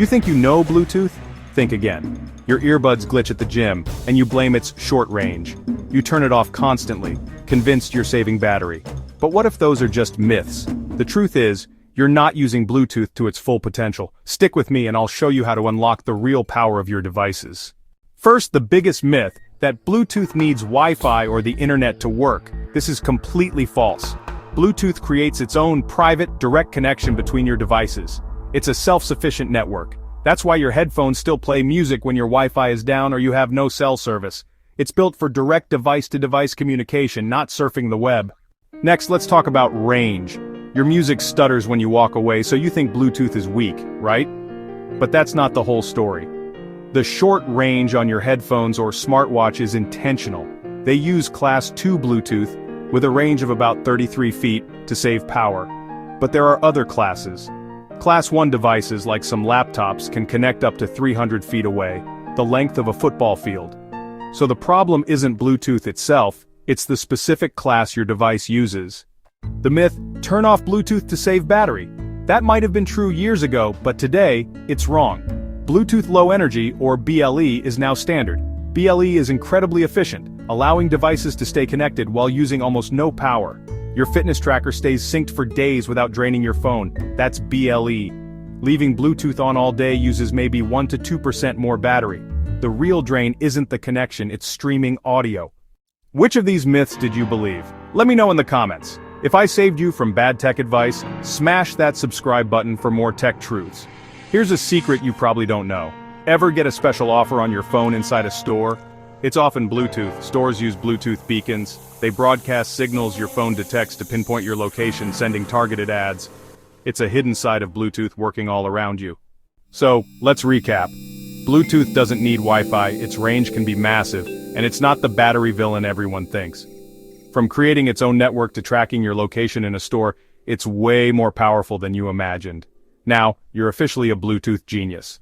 You think you know Bluetooth? Think again. Your earbuds glitch at the gym, and you blame its short range. You turn it off constantly, convinced you're saving battery. But what if those are just myths? The truth is, you're not using Bluetooth to its full potential. Stick with me and I'll show you how to unlock the real power of your devices. First, the biggest myth, that Bluetooth needs Wi-Fi or the internet to work. This is completely false. Bluetooth creates its own private, direct connection between your devices. It's a self-sufficient network. That's why your headphones still play music when your Wi-Fi is down or you have no cell service. It's built for direct device-to-device communication, not surfing the web. Next, let's talk about range. Your music stutters when you walk away, so you think Bluetooth is weak, right? But that's not the whole story. The short range on your headphones or smartwatch is intentional. They use Class 2 Bluetooth, with a range of about 33 feet, to save power. But there are other classes. Class 1 devices, like some laptops, can connect up to 300 feet away, the length of a football field. So the problem isn't Bluetooth itself, it's the specific class your device uses. The myth, turn off Bluetooth to save battery. That might have been true years ago, but today, it's wrong. Bluetooth Low Energy, or BLE, is now standard. BLE is incredibly efficient, allowing devices to stay connected while using almost no power. Your fitness tracker stays synced for days without draining your phone. That's BLE. Leaving Bluetooth on all day uses maybe 1 to 2% more battery. The real drain isn't the connection, it's streaming audio. Which of these myths did you believe? Let me know in the comments. If I saved you from bad tech advice, smash that subscribe button for more tech truths. Here's a secret you probably don't know. Ever get a special offer on your phone inside a store? It's often Bluetooth. Stores use Bluetooth beacons. They broadcast signals your phone detects to pinpoint your location, sending targeted ads. It's a hidden side of Bluetooth working all around you. So, let's recap. Bluetooth doesn't need Wi-Fi, its range can be massive, and it's not the battery villain everyone thinks. From creating its own network to tracking your location in a store, it's way more powerful than you imagined. Now, you're officially a Bluetooth genius.